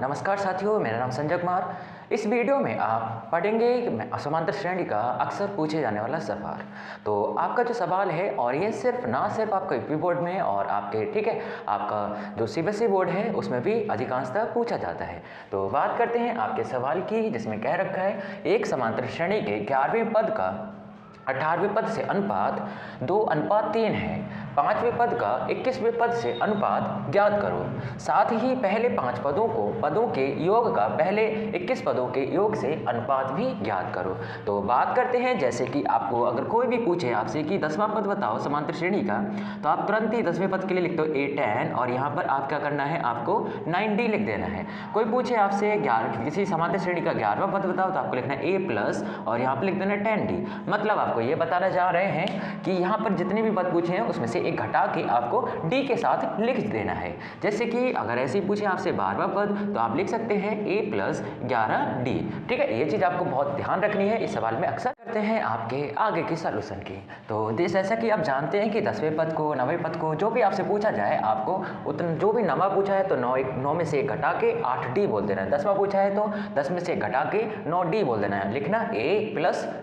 नमस्कार साथियों, मेरा नाम संजय कुमार। इस वीडियो में आप पढ़ेंगे कि समांतर श्रेणी का अक्सर पूछे जाने वाला सवाल। तो आपका जो सवाल है और ये ना सिर्फ आपका यूपी बोर्ड में और आपके ठीक है आपका जो सीबीएसई बोर्ड है उसमें भी अधिकांशतः पूछा जाता है। तो बात करते हैं आपके सवाल की, जिसमें कह रखा है एक समांतर श्रेणी के 11वें पद का 18वें पद से अनुपात 2:3 है। 5वें पद का 21वें पद से अनुपात ज्ञात करो। साथ ही पहले 5 पदों के योग का पहले 21 पदों के योग से अनुपात भी ज्ञात करो। तो बात करते हैं, जैसे कि आपको अगर कोई भी पूछे आपसे कि 10वां पद बताओ समांतर श्रेणी का, तो आप तुरंत ही 10वें पद के लिए लिखते हो A10 और यहाँ पर आप क्या करना है, आपको 9D लिख देना है। कोई पूछे आपसे किसी समांतर श्रेणी का 11वां पद बताओ, तो आपको लिखना है A+ और यहाँ पर लिख देना 10D। मतलब आपको ये बताना चाह रहे हैं कि यहाँ पर जितने भी पद पूछे हैं उसमें से एक घटा के आपको D के साथ लिख देना है। जैसे कि अगर ऐसे ही पूछे आपसे 12वां पद, तो आप लिख सकते हैं A+11D। ठीक है, ये चीज़ आपको बहुत ध्यान रखनी है। इस सवाल में अक्सर करते हैं आपके आगे की सॉल्यूशन की। तो जैसा कि आप जानते हैं कि 10वें पद को 9वें पद को जो भी आपसे पूछा जाए, आपको उतना जो भी 9वां पूछा है तो 9 में से 1 घटा के 8D बोल देना है। 10वां पूछा है तो 10 में से 1 घटा के 9D बोल देना है, लिखना A+,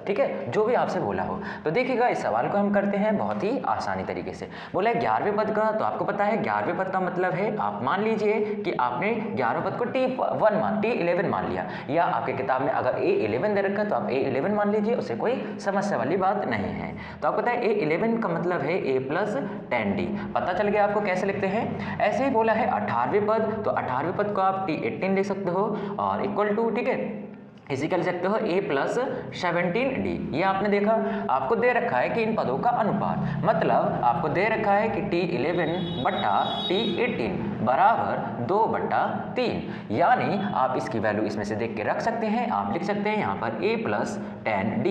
ठीक है, जो भी आपसे बोला हो। तो देखिएगा, इस सवाल को हम करते हैं बहुत ही आसानी तरीके से। बोला है 11वें पद का, तो आपको पता है 11वें पद का मतलब है, आप मान लीजिए कि आपने 11वें पद को T11 मान लिया, या आपके किताब में अगर A11 दे रखा है तो आप A11 मान लीजिए, उससे कोई समस्या वाली बात नहीं है। तो आपको पता है A11 का मतलब है A+10D। पता चल गया आपको कैसे लिखते हैं। ऐसे ही बोला है 18वें पद, तो 18वें पद को आप T18 लिख सकते हो और इक्वल टू, ठीक है, इसी का लिख सकते हो A+17D। ये आपने देखा, आपको दे रखा है कि इन पदों का अनुपात, मतलब आपको दे रखा है कि T11 बट्टा T18 बराबर 2/3, यानी आप इसकी वैल्यू इसमें से देख के रख सकते हैं। आप लिख सकते हैं यहाँ पर A+10D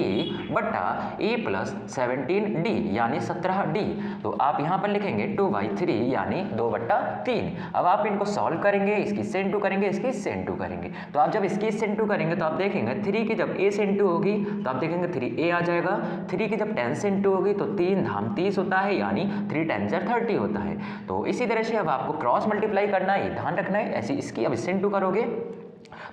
बट्टा A+17D यानी 17D। तो आप यहाँ पर लिखेंगे 2/3 यानी 2/3। अब आप इनको सॉल्व करेंगे, इसकी से इंटू करेंगे, इसकी से इंटू करेंगे। तो आप जब इसकी से इंटू करेंगे तो आप देखेंगे 3 की जब A से इंटू होगी तो आप देखेंगे 3A आ जाएगा। 3 की जब 10 से इंटू होगी तो 3 धाम 30 होता है, यानी 3 10 30 होता है। तो इसी तरह से अब आपको क्रॉस मल्टीप्लाई करना है, ये ध्यान रखना है। ऐसे इसकी अब इससे इंटू करोगे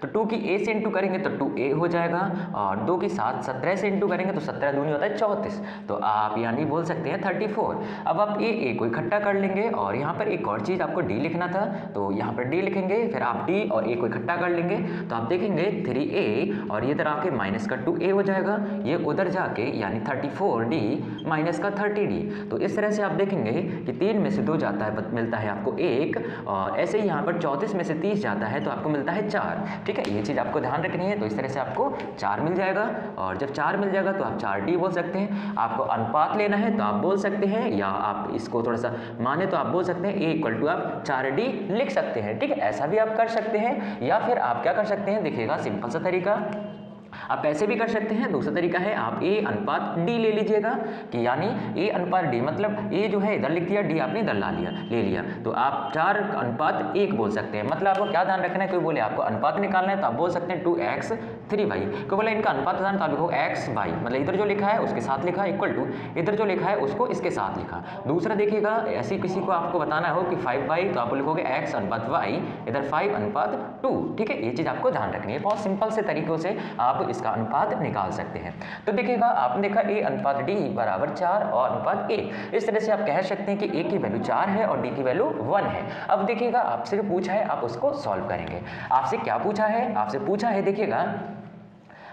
तो 2 की A से इंटू करेंगे तो 2A हो जाएगा, और 2 की 17 से इंटू करेंगे तो 17 दूनी होता है 34। तो आप यानी बोल सकते हैं 34। अब आप A को इकट्ठा कर लेंगे और यहाँ पर एक और चीज़ आपको D लिखना था, तो यहाँ पर D लिखेंगे, फिर आप D और A को इकट्ठा कर लेंगे तो आप देखेंगे 3A और ये इधर आके माइनस का 2A हो जाएगा, ये उधर जाके यानी 34D माइनस का 30D। तो इस तरह से आप देखेंगे कि 3 में से 2 जाता है, मिलता है आपको 1, और ऐसे ही यहाँ पर 34 में से 30 जाता है तो आपको मिलता है 4। ठीक है, ये चीज़ आपको ध्यान रखनी है। तो इस तरह से आपको 4 मिल जाएगा, और जब 4 मिल जाएगा तो आप 4D बोल सकते हैं। आपको अनुपात लेना है तो आप बोल सकते हैं, या आप इसको थोड़ा सा माने तो आप बोल सकते हैं A= आप 4D लिख सकते हैं। ठीक है, ऐसा भी आप कर सकते हैं, या फिर आप क्या कर सकते हैं, देखिएगा सिंपल सा तरीका, आप ऐसे भी कर सकते हैं। दूसरा तरीका है आप A/D ले लीजिएगा, कि यानी A/D मतलब A जो है इधर लिख दिया, D आपने इधर ले लिया, तो आप 4:1 बोल सकते हैं। मतलब आपको क्या ध्यान रखना है, कोई बोले आपको अनुपात निकालना है तो आप बोल सकते हैं 2x 3y। कोई बोले इनका अनुपात बताना तो आप लिखो xy, मतलब इधर जो लिखा है उसके साथ लिखा, इक्वल टू इधर जो लिखा है उसको इसके साथ लिखा। दूसरा देखिएगा, ऐसी किसी को आपको बताना हो कि 5y, तो आप लिखोगे x/y, इधर 5:2। ठीक है, ये चीज़ आपको ध्यान रखनी है। बहुत सिंपल से तरीकों से आप इसका अनुपात निकाल सकते हैं। तो देखिएगा, आपने देखा A/D बराबर 4 और अनुपात A। इस तरह से आप कह सकते हैं कि A की वैल्यू 4 है और D की वैल्यू 1 है। अब देखिएगा, आपसे जो पूछा है आप उसको सॉल्व करेंगे। आपसे क्या पूछा है, आपसे पूछा है, देखिएगा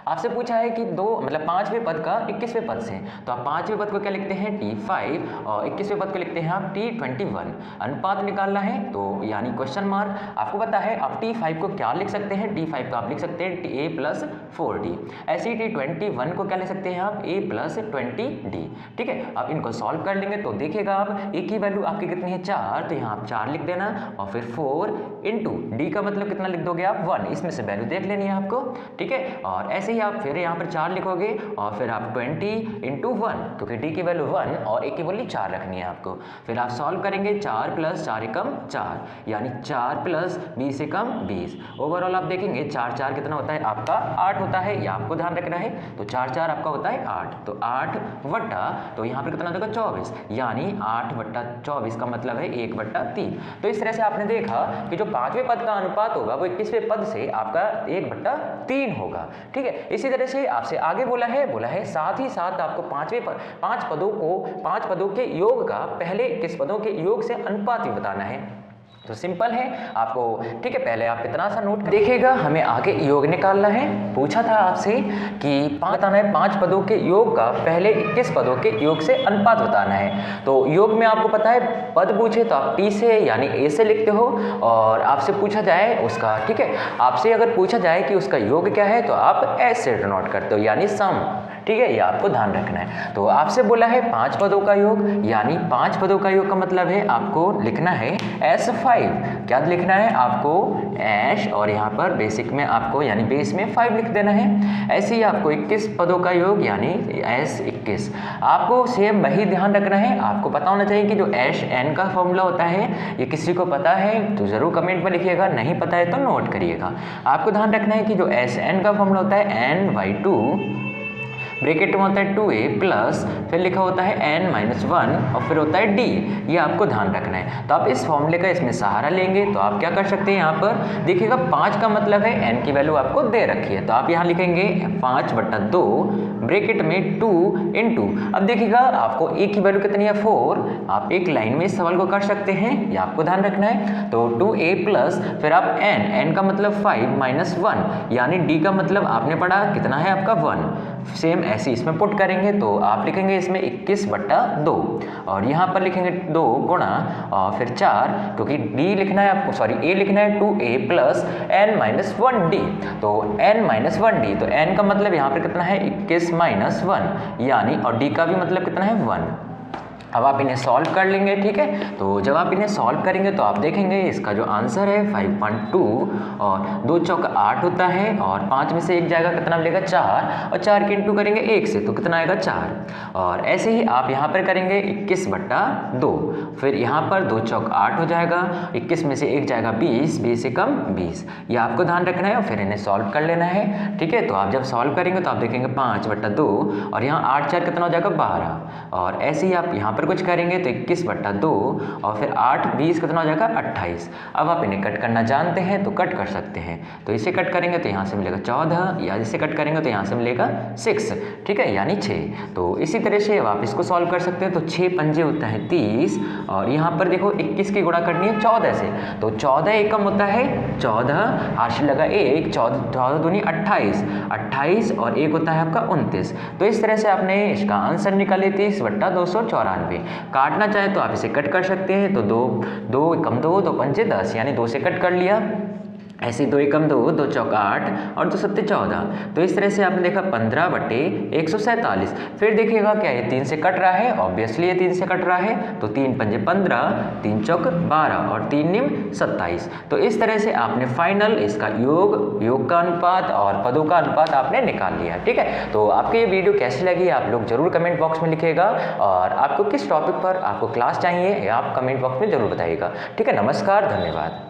आपसे पूछा है कि 5वें पद का 21वें पद से, तो आप 5वें पद को क्या लिखते हैं T5 और 21वें पद को लिखते हैं आप T21। अनुपात निकालना है तो यानी क्वेश्चन मार्क। आपको पता है आप T5 को क्या लिख सकते हैं, T5 को आप लिख सकते हैं A+4D। ऐसे ही T21 को क्या लिख सकते हैं आप A+20D। ठीक है, अब इनको सॉल्व कर लेंगे तो देखिएगा आप A की वैल्यू आपकी कितनी है 4, तो यहाँ आप 4 लिख देना, और फिर 4 × D का मतलब कितना लिख दोगे आप 1, इसमें से वैल्यू देख लेनी है आपको। ठीक है, और ऐसे ही ही आप फिर यहाँ पर 4 लिखोगे और फिर आप 20 इंटू 1, क्योंकि डी की वैल्यू 1 और ए की वैल्यू 4 रखनी है आपको। फिर आप सॉल्व करेंगे 4 + 4 एकम 4 यानी 4 + 20 एकम 20। ओवरऑल आप देखेंगे 4 4 कितना होता है आपका 8 होता है, यह आपको ध्यान रखना है। तो 4 4 आपका होता है 8, तो 8 वटा तो यहाँ पर कितना होगा 24 यानी 8 वटा 24 का मतलब है 1/3। तो इस तरह से आपने देखा कि जो 5वें पद का अनुपात होगा वो 21वें पद से आपका 1/3 होगा। ठीक है, इसी तरह से आपसे आगे बोला है साथ ही साथ आपको 5 पदों के योग का पहले 21 पदों के योग से अनुपात भी बताना है। तो सिंपल है आपको, ठीक है, पहले आप इतना सा नोट देखिएगा, हमें आगे योग निकालना है। पूछा था आपसे कि बताना है 5 पदों के योग का पहले 21 पदों के योग से अनुपात बताना है। तो योग में आपको पता है पद पूछे तो आप टी से यानी ए से लिखते हो, और आपसे पूछा जाए उसका, ठीक है, आपसे अगर पूछा जाए कि उसका योग क्या है तो आप एस से डिनोट करते हो यानी सम। ठीक है, ये आपको ध्यान रखना है। तो आपसे बोला है 5 पदों का योग, यानी 5 पदों का योग का मतलब है आपको लिखना है S5। क्या लिखना है आपको एश, और यहाँ पर बेसिक में आपको यानी बेस में 5 लिख देना है। ऐसे ही आपको 21 पदों का योग यानी S21। आपको सेम वही ध्यान रखना है, आपको पता होना चाहिए कि जो एश एन का फॉर्मूला होता है, ये किसी को पता है तो ज़रूर कमेंट में लिखिएगा, नहीं पता है तो नोट करिएगा। आपको ध्यान रखना है कि जो एस एन का फॉर्मूला होता है n/2 ब्रैकेट में होता है 2a प्लस फिर लिखा होता है n-1 और फिर होता है d, ये आपको ध्यान रखना है। तो आप इस फॉर्मूले का इसमें सहारा लेंगे तो आप क्या कर सकते हैं, यहाँ पर देखिएगा 5 का मतलब है n की वैल्यू आपको दे रखी है, तो आप यहाँ लिखेंगे 5/2 ब्रैकेट में 2 इंटू, अब देखिएगा आपको a की वैल्यू कितनी है 4, आप एक लाइन में इस सवाल को कर सकते हैं, ये आपको ध्यान रखना है। तो 2a प्लस फिर आप n का मतलब 5 - 1 यानी d का मतलब आपने पढ़ा कितना है आपका 1, सेम ऐसे इसमें पुट करेंगे तो आप लिखेंगे इसमें 21/2 और यहाँ पर लिखेंगे 2 गुणा और फिर 4, क्योंकि d लिखना है आपको, सॉरी a लिखना है 2a प्लस n-1d, तो n-1d, तो n का मतलब यहाँ पर कितना है 21 - 1 यानी, और d का भी मतलब कितना है 1। अब आप इन्हें सॉल्व कर लेंगे, ठीक है। तो जब आप इन्हें सॉल्व करेंगे तो आप देखेंगे इसका जो आंसर है 5.2 और 2 चौक 8 होता है और 5 में से एक जाएगा कितना मिलेगा 4 और 4 के इंटू करेंगे 1 से तो कितना आएगा 4, और ऐसे ही आप यहाँ पर करेंगे 21/2, फिर यहाँ पर 2 चौक 8 हो जाएगा, 21 में से एक जाएगा 20, 20 से कम 20, ये आपको ध्यान रखना है और फिर इन्हें सॉल्व कर लेना है, ठीक है। तो आप जब सॉल्व करेंगे तो आप देखेंगे 5/2 और यहाँ 8 4 कितना हो जाएगा 12, और ऐसे ही आप यहाँ पर कुछ करेंगे तो 21/2 और फिर 8 20 कितना हो जाएगा 28। अब आप इन्हें कट करना जानते हैं तो कट कर सकते हैं, तो इसे कट करेंगे तो यहाँ से मिलेगा 14 या इसे कट करेंगे तो यहाँ से मिलेगा 6, ठीक है, यानी 6। तो इसी तरह से आप इसको सॉल्व कर सकते हैं। तो 6 पंजे होता है 30 और यहाँ पर देखो 21 की गुणा करनी है 14 से, तो 14 एकम होता है 14, आठ लगा 1, 14 दूनी 28, 28 और 1 होता है आपका 29। तो इस तरह से आपने इसका आंसर निकाले 30/294। काटना चाहे तो आप इसे कट कर सकते हैं, तो 2 एकम 2, 2 पंजे 10 यानी 2 से कट कर लिया, ऐसे 2 एकम 2, 2 चौक 8 और 2 सत्ते 14। तो इस तरह से आपने देखा 15/147। फिर देखिएगा क्या ये 3 से कट रहा है, ऑब्वियसली ये 3 से कट रहा है, तो 3 पंजे 15, 3 चौक 12 और 3 निम 27। तो इस तरह से आपने फाइनल इसका योग का अनुपात और पदों का अनुपात आपने निकाल लिया, ठीक है। तो आपको ये वीडियो कैसी लगी आप लोग जरूर कमेंट बॉक्स में लिखिएगा, और आपको किस टॉपिक पर आपको क्लास चाहिए आप कमेंट बॉक्स में जरूर बताइएगा, ठीक है। नमस्कार, धन्यवाद।